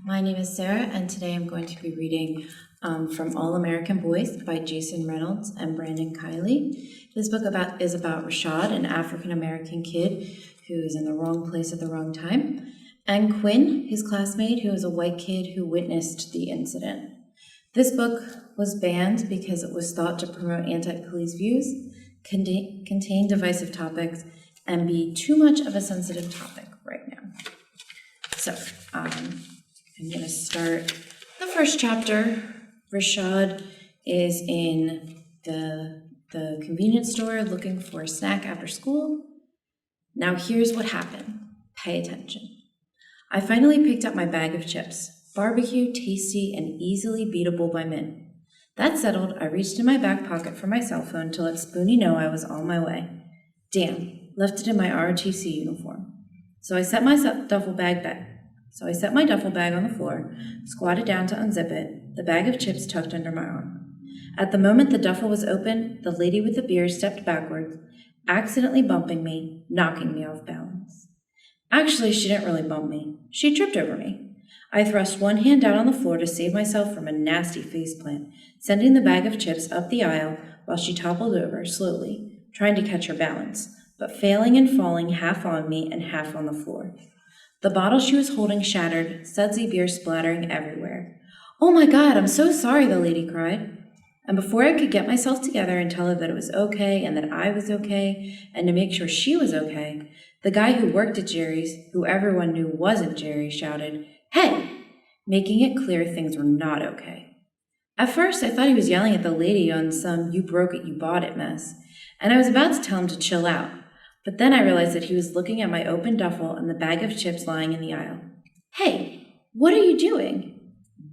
My name is Sarah, and today I'm going to be reading from All American Boys by Jason Reynolds and Brandon Kiely. This book is about Rashad, an African American kid who is in the wrong place at the wrong time, and Quinn, his classmate, who is a white kid who witnessed the incident. This book was banned because it was thought to promote anti-police views, contain divisive topics, and be too much of a sensitive topic right now. So, I'm going to start the first chapter. Rashad is in the convenience store looking for a snack after school. Now here's what happened. Pay attention. I finally picked up my bag of chips. Barbecue, tasty, and easily beatable by mint. That settled, I reached in my back pocket for my cell phone to let Spoonie know I was on my way. Damn, left it in my ROTC uniform. So I set my duffel bag on the floor, squatted down to unzip it, the bag of chips tucked under my arm. At the moment the duffel was open, the lady with the beer stepped backwards, accidentally bumping me, knocking me off balance. Actually, she didn't really bump me. She tripped over me. I thrust one hand down on the floor to save myself from a nasty faceplant, sending the bag of chips up the aisle while she toppled over slowly, trying to catch her balance, but failing and falling half on me and half on the floor. The bottle she was holding shattered, sudsy beer splattering everywhere. "Oh my God, I'm so sorry," the lady cried. And before I could get myself together and tell her that it was okay and that I was okay and to make sure she was okay, the guy who worked at Jerry's, who everyone knew wasn't Jerry, shouted, "Hey!" making it clear things were not okay. At first, I thought he was yelling at the lady on some "you broke it, you bought it" mess, and I was about to tell him to chill out. But then I realized that he was looking at my open duffel and the bag of chips lying in the aisle. "Hey, what are you doing?"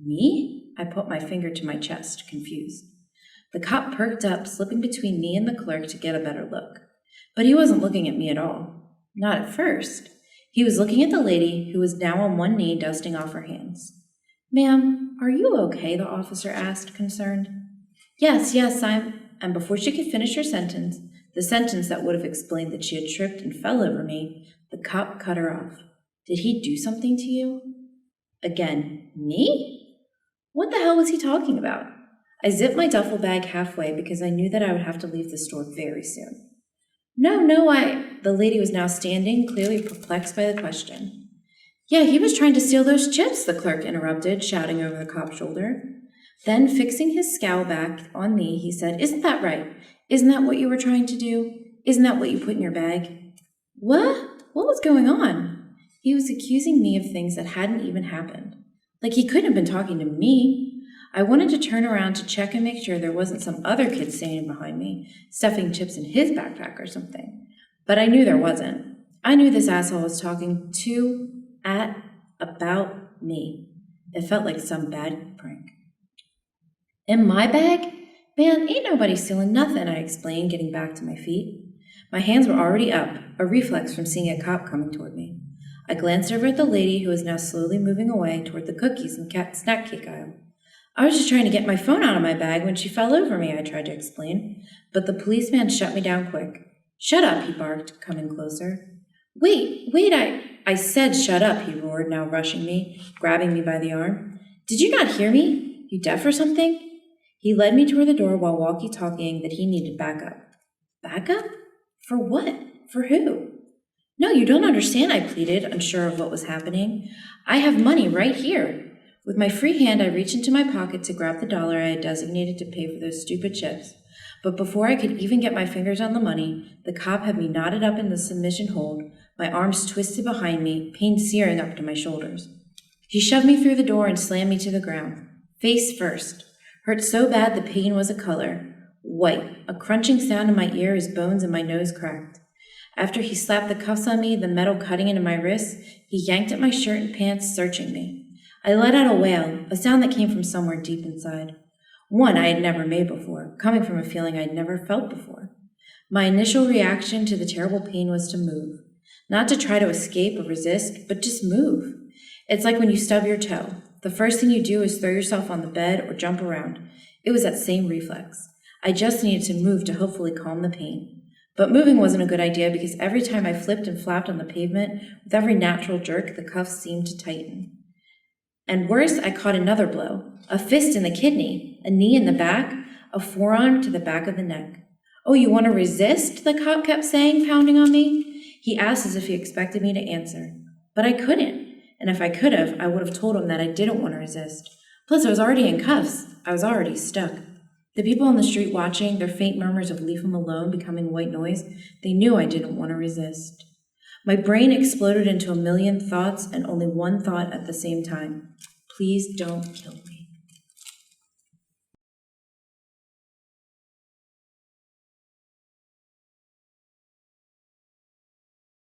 "Me?" I put my finger to my chest, confused. The cop perked up, slipping between me and the clerk to get a better look. But he wasn't looking at me at all. Not at first. He was looking at the lady, who was now on one knee dusting off her hands. "Ma'am, are you okay?" the officer asked, concerned. Yes, I'm..." And before she could finish her sentence, the sentence that would have explained that she had tripped and fell over me, the cop cut her off. "Did he do something to you?" Again, me? What the hell was he talking about? I zipped my duffel bag halfway because I knew that I would have to leave the store very soon. No, The lady was now standing, clearly perplexed by the question. "Yeah, he was trying to steal those chips," the clerk interrupted, shouting over the cop's shoulder. Then, fixing his scowl back on me, he said, "Isn't that right? Isn't that what you were trying to do? Isn't that what you put in your bag?" What? What was going on? He was accusing me of things that hadn't even happened. Like he couldn't have been talking to me. I wanted to turn around to check and make sure there wasn't some other kid standing behind me, stuffing chips in his backpack or something. But I knew there wasn't. I knew this asshole was talking about me. It felt like some bad prank. "In my bag? Man, ain't nobody stealing nothing," I explained, getting back to my feet. My hands were already up, a reflex from seeing a cop coming toward me. I glanced over at the lady, who was now slowly moving away toward the cookies and snack cake aisle. "I was just trying to get my phone out of my bag when she fell over me," I tried to explain, but the policeman shut me down quick. "Shut up," he barked, coming closer. Wait, I said shut up," he roared, now rushing me, grabbing me by the arm. "Did you not hear me? You deaf or something?" He led me toward the door while walkie-talkieing that he needed backup. Backup? For what? For who? "No, you don't understand," I pleaded, unsure of what was happening. "I have money right here." With my free hand, I reached into my pocket to grab the $1 I had designated to pay for those stupid chips. But before I could even get my fingers on the money, the cop had me knotted up in the submission hold, my arms twisted behind me, pain searing up to my shoulders. He shoved me through the door and slammed me to the ground, face first. Hurt so bad the pain was a color. White, a crunching sound in my ear as bones in my nose cracked. After he slapped the cuffs on me, the metal cutting into my wrists, he yanked at my shirt and pants, searching me. I let out a wail, a sound that came from somewhere deep inside. One I had never made before, coming from a feeling I had never felt before. My initial reaction to the terrible pain was to move. Not to try to escape or resist, but just move. It's like when you stub your toe. The first thing you do is throw yourself on the bed or jump around. It was that same reflex. I just needed to move to hopefully calm the pain. But moving wasn't a good idea because every time I flipped and flapped on the pavement, with every natural jerk, the cuffs seemed to tighten. And worse, I caught another blow, a fist in the kidney, a knee in the back, a forearm to the back of the neck. Oh, you want to resist? The cop kept saying, pounding on me. He asked as if he expected me to answer. But I couldn't, and if I could have, I would have told him that I didn't want to resist. Plus, I was already in cuffs. I was already stuck. The people on the street watching, their faint murmurs of "leave him alone" becoming white noise, they knew I didn't want to resist. My brain exploded into a million thoughts and only one thought at the same time. Please don't kill me.